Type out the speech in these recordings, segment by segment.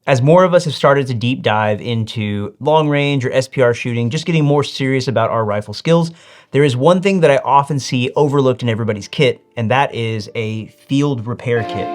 As more of us have started to deep dive into long range or SPR shooting, just getting more serious about our rifle skills, there is one thing that I often see overlooked in everybody's kit, and that is a field repair kit.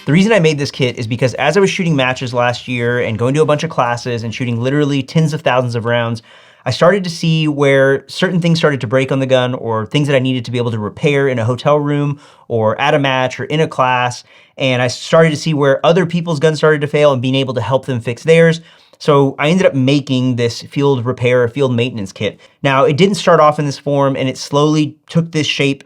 The reason I made this kit is because as I was shooting matches last year and going to a bunch of classes and shooting literally tens of thousands of rounds, I started to see where certain things started to break on the gun, or things that I needed to be able to repair in a hotel room or at a match or in a class. And I started to see where other people's guns started to fail and being able to help them fix theirs. So I ended up making this field repair, field maintenance kit. Now, it didn't start off in this form, and it slowly took this shape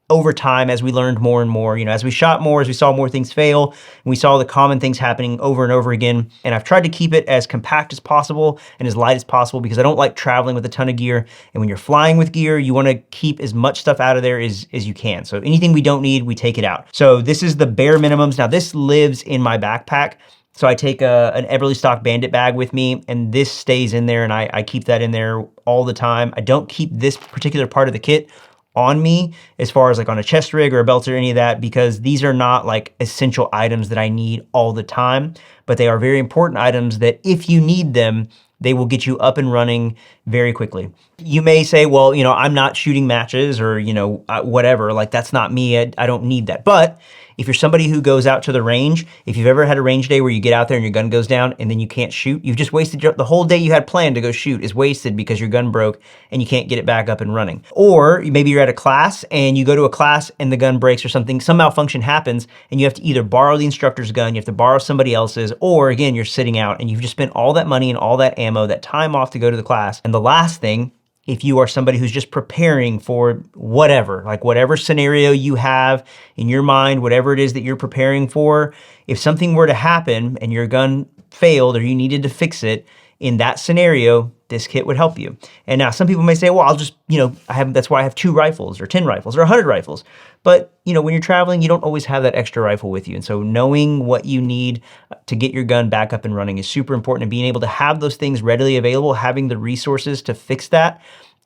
over time as we learned more and more. You know, as we shot more, as we saw more things fail, and we saw the common things happening over and over again. And I've tried to keep it as compact as possible and as light as possible because I don't like traveling with a ton of gear. And when you're flying with gear, you want to keep as much stuff out of there as you can. So anything we don't need, we take it out. So this is the bare minimums. Now this lives in my backpack. So I take an Everly Stock Bandit bag with me, and this stays in there, and I keep that in there all the time. I don't keep this particular part of the kit on me as far as like on a chest rig or a belt or any of that, because these are not like essential items that I need all the time, but they are very important items that if you need them, they will get you up and running very quickly. You may say, well, you know, I'm not shooting matches or, you know, whatever, like that's not me, I don't need that. But if you're somebody who goes out to the range, if you've ever had a range day where you get out there and your gun goes down and then you can't shoot, you've just wasted the whole day you had planned to go shoot is wasted because your gun broke and you can't get it back up and running. Or maybe you're at a class and you go to a class and the gun breaks or something, some malfunction happens and you have to either borrow the instructor's gun, you have to borrow somebody else's, or again, you're sitting out and you've just spent all that money and all that ammo, that time off to go to the class. And the last thing, if you are somebody who's just preparing for whatever, like whatever scenario you have in your mind, whatever it is that you're preparing for, if something were to happen and your gun failed or you needed to fix it, in that scenario, this kit would help you. And now some people may say, well, I'll just, you know, that's why I have 2 rifles or 10 rifles or 100 rifles. But, you know, when you're traveling, you don't always have that extra rifle with you. And so knowing what you need to get your gun back up and running is super important, and being able to have those things readily available, having the resources to fix that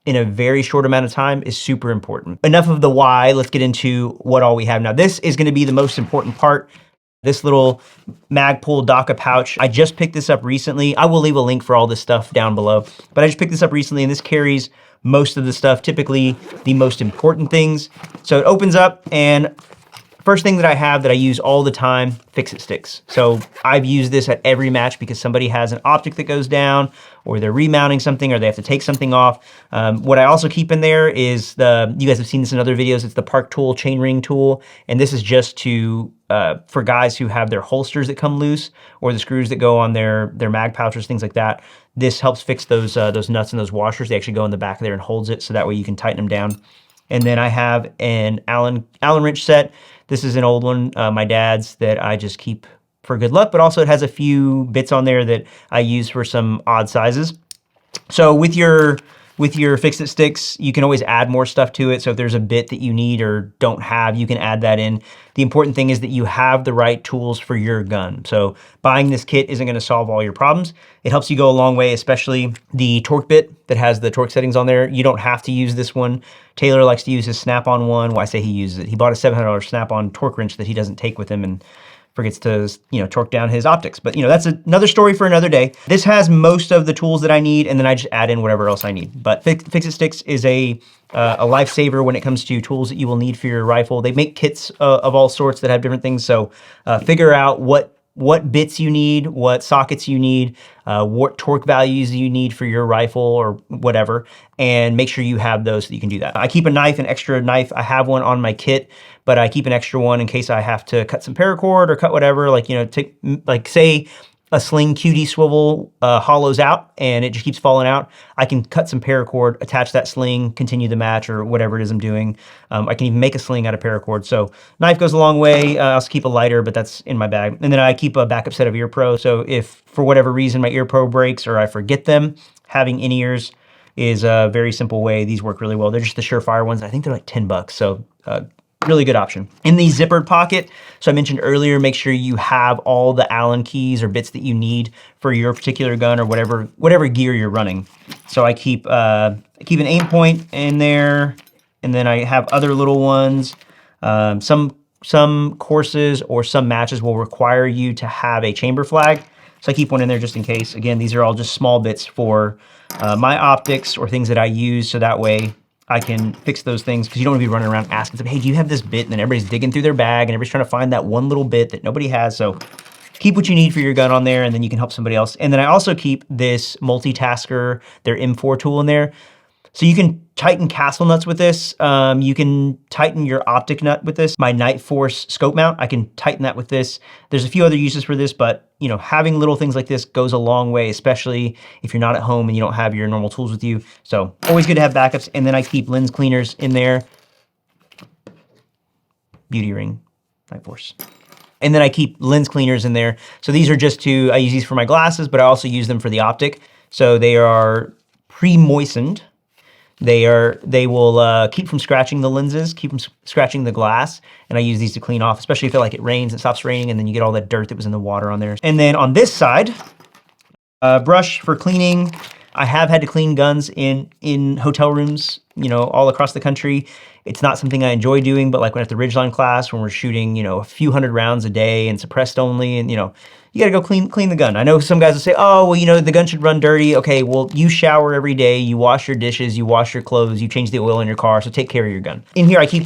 in a very short amount of time is super important. Enough of the why, let's get into what all we have. Now, this is gonna be the most important part. This little Magpul Daka pouch. I just picked this up recently. I will leave a link for all this stuff down below, but I just picked this up recently, and this carries most of the stuff, typically the most important things. So it opens up, and first thing that I have that I use all the time, fix-it sticks. So I've used this at every match because somebody has an optic that goes down, or they're remounting something, or they have to take something off. What I also keep in there is you guys have seen this in other videos, it's the Park Tool chain ring tool. And this is just for guys who have their holsters that come loose, or the screws that go on their mag pouches, things like that. This helps fix those nuts and those washers. They actually go in the back there and holds it, so that way you can tighten them down. And then I have an Allen wrench set. This is an old one, my dad's, that I just keep for good luck, but also it has a few bits on there that I use for some odd sizes. So with your fix-it sticks, you can always add more stuff to it. So if there's a bit that you need or don't have, you can add that in. The important thing is that you have the right tools for your gun. So buying this kit isn't gonna solve all your problems. It helps you go a long way, especially the torque bit that has the torque settings on there. You don't have to use this one. Taylor likes to use his Snap-on one. Well, I say he uses it. He bought a $700 Snap-on torque wrench that he doesn't take with him and forgets to, you know, torque down his optics. But, you know, that's another story for another day. This has most of the tools that I need, and then I just add in whatever else I need. But Fix-It Sticks is a lifesaver when it comes to tools that you will need for your rifle. They make kits of all sorts that have different things. So figure out what bits you need, what sockets you need, what torque values you need for your rifle or whatever, and make sure you have those so that you can do that. I keep a knife, an extra knife. I have one on my kit, but I keep an extra one in case I have to cut some paracord or cut whatever, like, you know, like say a sling QD swivel hollows out and it just keeps falling out. I can cut some paracord, attach that sling, continue the match or whatever it is I'm doing. I can even make a sling out of paracord. So knife goes a long way. I also keep a lighter, but that's in my bag. And then I keep a backup set of ear pro. So if for whatever reason my ear pro breaks or I forget them, having in-ears is a very simple way. These work really well. They're just the Surefire ones. I think they're like 10 bucks. So really good option. In the zippered pocket, so I mentioned earlier, make sure you have all the Allen keys or bits that you need for your particular gun or whatever gear you're running. So I keep an aim point in there, and then I have other little ones. Some some courses or some matches will require you to have a chamber flag. So I keep one in there just in case. Again, these are all just small bits for my optics or things that I use, so that way I can fix those things, because you don't want to be running around asking them, hey, do you have this bit? And then everybody's digging through their bag and everybody's trying to find that one little bit that nobody has. So keep what you need for your gun on there, and then you can help somebody else. And then I also keep this multitasker, their M4 tool in there. So you can tighten castle nuts with this. You can tighten your optic nut with this. My Night Force scope mount, I can tighten that with this. There's a few other uses for this, but you know, having little things like this goes a long way, especially if you're not at home and you don't have your normal tools with you. So always good to have backups. And then I keep lens cleaners in there. Beauty ring, Night Force. And then I keep lens cleaners in there. So these are just I use these for my glasses, but I also use them for the optic. So they are pre-moistened. They will keep from scratching the lenses, keep from scratching the glass, and I use these to clean off, especially if it rains, it stops raining, and then you get all that dirt that was in the water on there. And then on this side, brush for cleaning. I have had to clean guns in hotel rooms, you know, all across the country. It's not something I enjoy doing, but like when at the Ridgeline class, when we're shooting, you know, a few hundred rounds a day and suppressed only, and you know, you gotta go clean the gun. I know some guys will say, oh, well, you know, the gun should run dirty. Okay, well, you shower every day, you wash your dishes, you wash your clothes, you change the oil in your car, so take care of your gun. In here, I keep,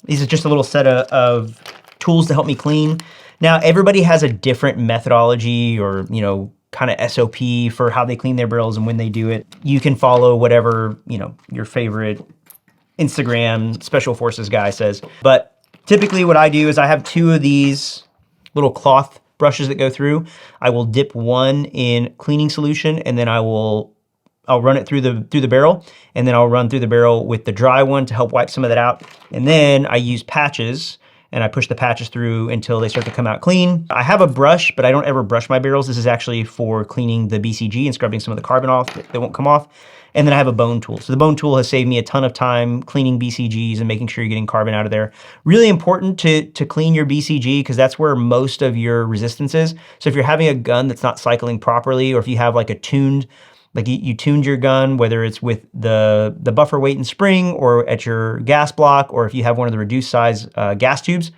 these are just a little set of tools to help me clean. Now, everybody has a different methodology or, you know, kind of SOP for how they clean their barrels and when they do it. You can follow whatever, you know, your favorite Instagram Special Forces guy says. But typically what I do is I have two of these little cloth brushes that go through. I will dip one in cleaning solution, and then I'll run it through the barrel, and then I'll run through the barrel with the dry one to help wipe some of that out. And then I use patches, and I push the patches through until they start to come out clean. I have a brush, but I don't ever brush my barrels. This is actually for cleaning the BCG and scrubbing some of the carbon off that won't come off. And then I have a bone tool. So the bone tool has saved me a ton of time cleaning BCGs and making sure you're getting carbon out of there. Really important to clean your BCG, because that's where most of your resistance is. So if you're having a gun that's not cycling properly, or if you have like a tuned, like you tuned your gun, whether it's with the buffer weight and spring or at your gas block, or if you have one of the reduced size gas tubes,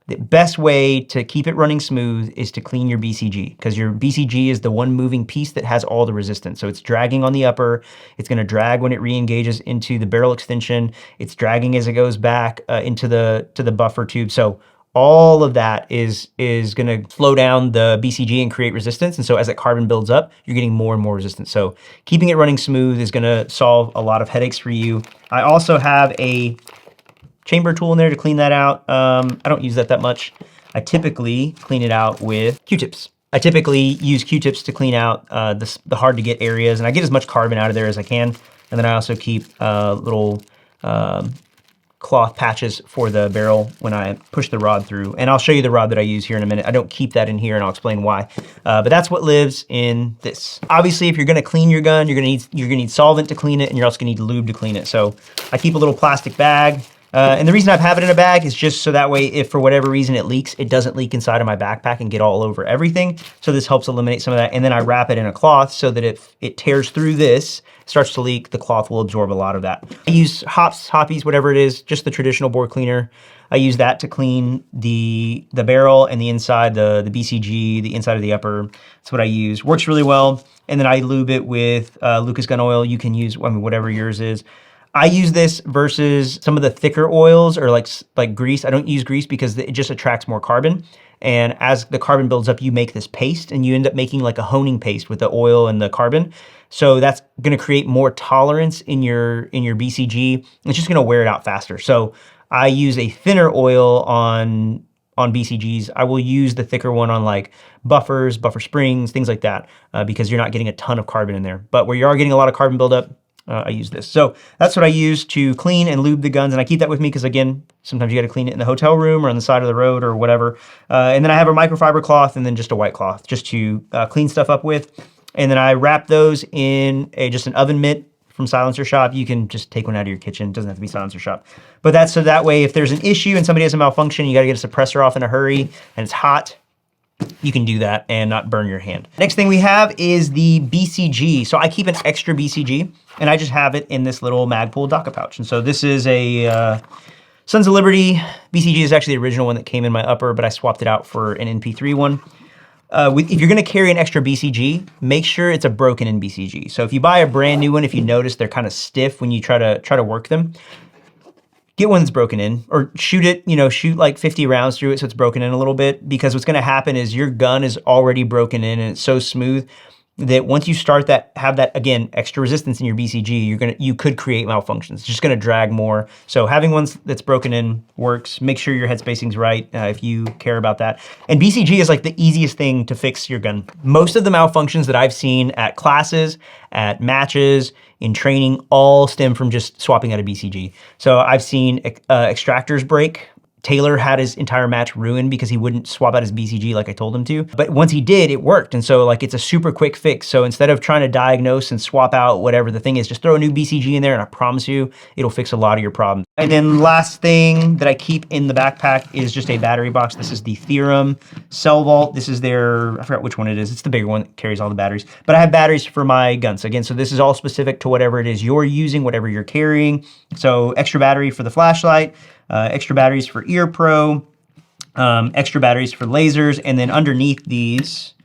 the best way to keep it running smooth is to clean your BCG, because your BCG is the one moving piece that has all the resistance. So it's dragging on the upper, it's gonna drag when it re-engages into the barrel extension, it's dragging as it goes back into the buffer tube. So all of that is gonna slow down the BCG and create resistance. And so as that carbon builds up, you're getting more and more resistance. So keeping it running smooth is gonna solve a lot of headaches for you. I also have a chamber tool in there to clean that out. I don't use that much. I typically clean it out with Q-tips. I typically use Q-tips to clean out the hard to get areas, and I get as much carbon out of there as I can. And then I also keep little cloth patches for the barrel when I push the rod through. And I'll show you the rod that I use here in a minute. I don't keep that in here, and I'll explain why. But that's what lives in this. Obviously, if you're gonna clean your gun, you're gonna need solvent to clean it, and you're also gonna need lube to clean it. So I keep a little plastic bag. And the reason I have it in a bag is just so that way, if for whatever reason it leaks, it doesn't leak inside of my backpack and get all over everything. So this helps eliminate some of that. And then I wrap it in a cloth so that if it tears through this, starts to leak, the cloth will absorb a lot of that. I use hoppies, whatever it is, just the traditional bore cleaner. I use that to clean the barrel and the inside, the BCG, the inside of the upper. That's what I use. Works really well. And then I lube it with Lucas gun oil. You can use, I mean, whatever yours is. I use this versus some of the thicker oils or like grease. I don't use grease because it just attracts more carbon. And as the carbon builds up, you make this paste, and you end up making like a honing paste with the oil and the carbon. So that's gonna create more tolerance in your BCG. It's just gonna wear it out faster. So I use a thinner oil on BCGs. I will use the thicker one on like buffers, buffer springs, things like that, because you're not getting a ton of carbon in there. But where you are getting a lot of carbon buildup, I use this. So that's what I use to clean and lube the guns. And I keep that with me because, again, sometimes you got to clean it in the hotel room or on the side of the road or whatever. And then I have a microfiber cloth and then just a white cloth just to clean stuff up with. And then I wrap those in just an oven mitt from Silencer Shop. You can just take one out of your kitchen. It doesn't have to be Silencer Shop. But that's so that way if there's an issue and somebody has a malfunction, you got to get a suppressor off in a hurry and it's hot, you can do that and not burn your hand. Next thing we have is the BCG. So I keep an extra BCG and I just have it in this little Magpul Daka pouch. And so this is a Sons of Liberty BCG is actually the original one that came in my upper, but I swapped it out for an NP3 one. If you're gonna carry an extra BCG, make sure it's a broken in BCG. So if you buy a brand new one, if you notice they're kind of stiff when you try to work them, get one that's broken in, or shoot it, shoot like 50 rounds through it so it's broken in a little bit, because what's gonna happen is your gun is already broken in and it's so smooth that once you start have that, again, extra resistance in your BCG, you could create malfunctions. It's just gonna drag more. So having one that's broken in works. Make sure your head spacing's right if you care about that. And BCG is like the easiest thing to fix your gun. Most of the malfunctions that I've seen at classes, at matches, in training, all stem from just swapping out a BCG. So I've seen extractors break. Taylor had his entire match ruined because he wouldn't swap out his BCG like I told him to. But once he did, it worked. And so like it's a super quick fix. So instead of trying to diagnose and swap out whatever the thing is, just throw a new BCG in there and I promise you, it'll fix a lot of your problems. And then last thing that I keep in the backpack is just a battery box. This is the Theorem Cell Vault. This is their, I forgot which one it is. It's the bigger one that carries all the batteries. But I have batteries for my guns. Again, so this is all specific to whatever it is you're using, whatever you're carrying. So extra battery for the flashlight, extra batteries for Ear Pro, extra batteries for lasers, and then underneath these,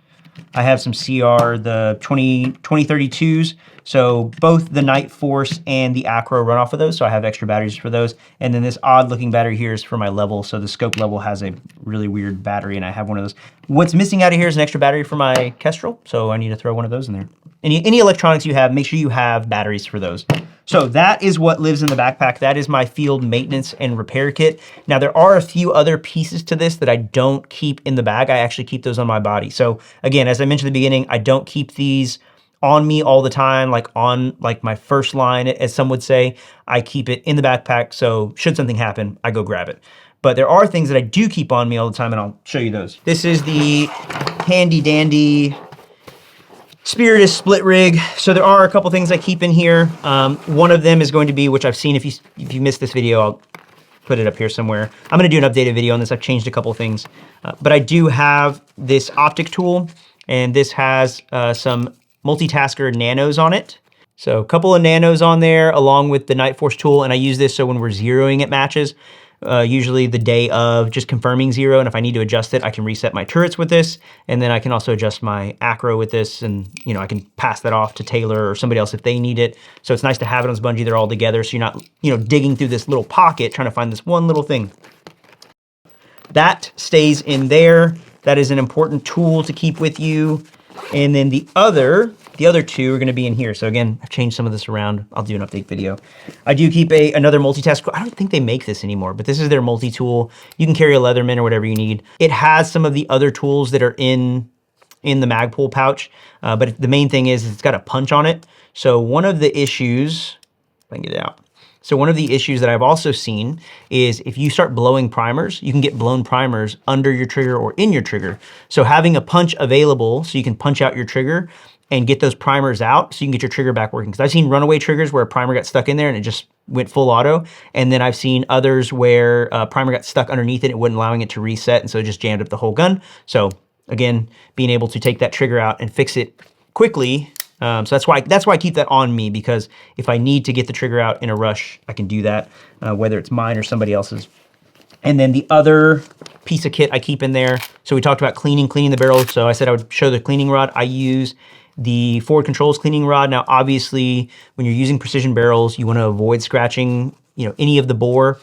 I have some CR, the 2032s. So both the Night Force and the Acro run off of those, so I have extra batteries for those. And then this odd looking battery here is for my level, so the scope level has a really weird battery, and I have one of those. What's missing out of here is an extra battery for my Kestrel, so I need to throw one of those in there. Any electronics you have, make sure you have batteries for those. So that is what lives in the backpack. That is my field maintenance and repair kit. Now there are a few other pieces to this that I don't keep in the bag. I actually keep those on my body. So again, as I mentioned at the beginning, I don't keep these on me all the time, like on my first line, as some would say. I keep it in the backpack, so should something happen, I go grab it. But there are things that I do keep on me all the time, and I'll show you those. This is the handy dandy Spiritus split rig. So there are a couple things I keep in here. One of them is going to be, which I've seen, if you missed this video, I'll put it up here somewhere. I'm gonna do an updated video on this. I've changed a couple things. But I do have this optic tool, and this has some multitasker nanos on it. So a couple of nanos on there along with the Night Force tool, and I use this so when we're zeroing at matches, usually the day of, just confirming zero, and if I need to adjust it, I can reset my turrets with this, and then I can also adjust my acro with this, and I can pass that off to Taylor or somebody else if they need it. So it's nice to have it on Spongy. They're all together, so you're not digging through this little pocket trying to find this one little thing. That stays in there. That is an important tool to keep with you. And then the other two are gonna be in here. So again, I've changed some of this around. I'll do an update video. I do keep another multitask. I don't think they make this anymore, but this is their multi-tool. You can carry a Leatherman or whatever you need. It has some of the other tools that are in the Magpul pouch, but the main thing is it's got a punch on it. So one of the issues, if I can get it out. So one of the issues that I've also seen is if you start blowing primers, you can get blown primers under your trigger or in your trigger. So having a punch available so you can punch out your trigger and get those primers out so you can get your trigger back working. Because I've seen runaway triggers where a primer got stuck in there and it just went full auto. And then I've seen others where a primer got stuck underneath it and it wasn't allowing it to reset, and so it just jammed up the whole gun. So again, being able to take that trigger out and fix it quickly. So that's why I keep that on me, because if I need to get the trigger out in a rush, I can do that, whether it's mine or somebody else's. And then the other piece of kit I keep in there, so we talked about cleaning the barrel. So I said I would show the cleaning rod. I use the Forward Controls cleaning rod. Now, obviously, when you're using precision barrels, you want to avoid scratching, any of the bore.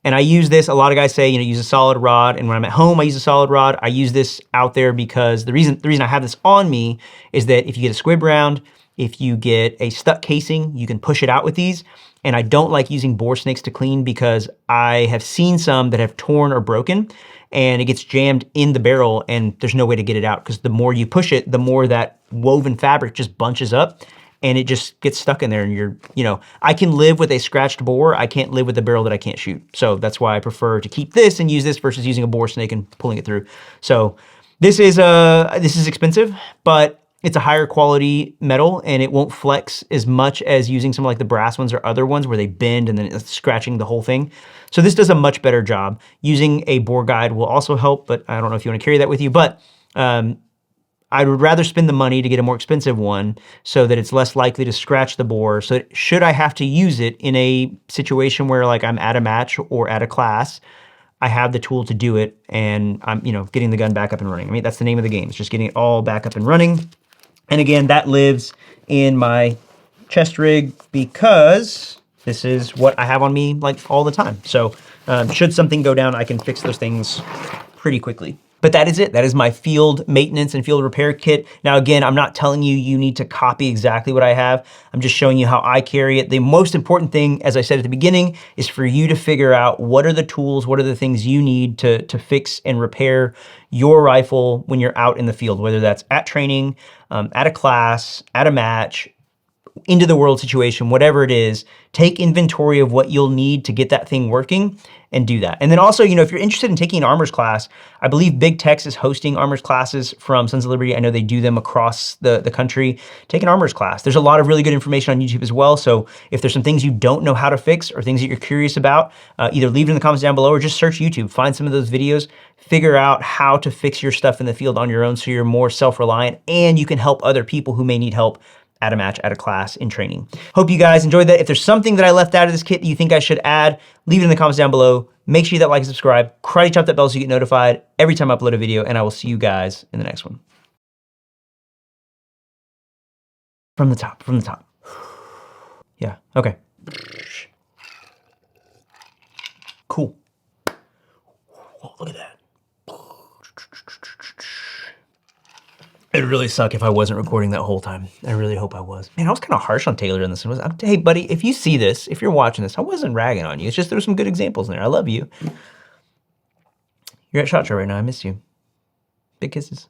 And I use this, a lot of guys say, use a solid rod. And when I'm at home, I use a solid rod. I use this out there because the reason I have this on me is that if you get a squib round, if you get a stuck casing, you can push it out with these. And I don't like using bore snakes to clean because I have seen some that have torn or broken and it gets jammed in the barrel and there's no way to get it out, because the more you push it, the more that woven fabric just bunches up and it just gets stuck in there, and I can live with a scratched bore. I can't live with a barrel that I can't shoot. So that's why I prefer to keep this and use this versus using a bore snake and pulling it through. So this is expensive, but it's a higher quality metal and it won't flex as much as using some like the brass ones or other ones where they bend and then it's scratching the whole thing. So this does a much better job. Using a bore guide will also help, but I don't know if you want to carry that with you. But I would rather spend the money to get a more expensive one so that it's less likely to scratch the bore. So should I have to use it in a situation where like I'm at a match or at a class, I have the tool to do it, and I'm, you know, getting the gun back up and running. I mean, that's the name of the game. It's just getting it all back up and running. And again, that lives in my chest rig because this is what I have on me like all the time. So should something go down, I can fix those things pretty quickly. But that is it. That is my field maintenance and field repair kit. Now, again, I'm not telling you you need to copy exactly what I have. I'm just showing you how I carry it. The most important thing, as I said at the beginning, is for you to figure out what are the tools, what are the things you need to fix and repair your rifle when you're out in the field, whether that's at training, at a class, at a match, into the world situation, whatever it is. Take inventory of what you'll need to get that thing working and do that. And then also, you know, if you're interested in taking an armors class, I believe Big Tex is hosting armors classes from Sons of Liberty. I know they do them across the country. Take an armors class. There's a lot of really good information on YouTube as well. So if there's some things you don't know how to fix or things that you're curious about, either leave it in the comments down below or just search YouTube, find some of those videos, figure out how to fix your stuff in the field on your own so you're more self-reliant and you can help other people who may need help at a match, at a class, in training. Hope you guys enjoyed that. If there's something that I left out of this kit that you think I should add, leave it in the comments down below. Make sure you hit that like and subscribe. Karate chop that bell so you get notified every time I upload a video, and I will see you guys in the next one. From the top, from the top. Yeah, okay. Cool. Oh, look at that. It'd really suck if I wasn't recording that whole time. I really hope I was. Man, I was kind of harsh on Taylor in this one. Hey, buddy, if you see this, if you're watching this, I wasn't ragging on you. It's just there were some good examples in there. I love you. You're at SHOT Show right now. I miss you. Big kisses.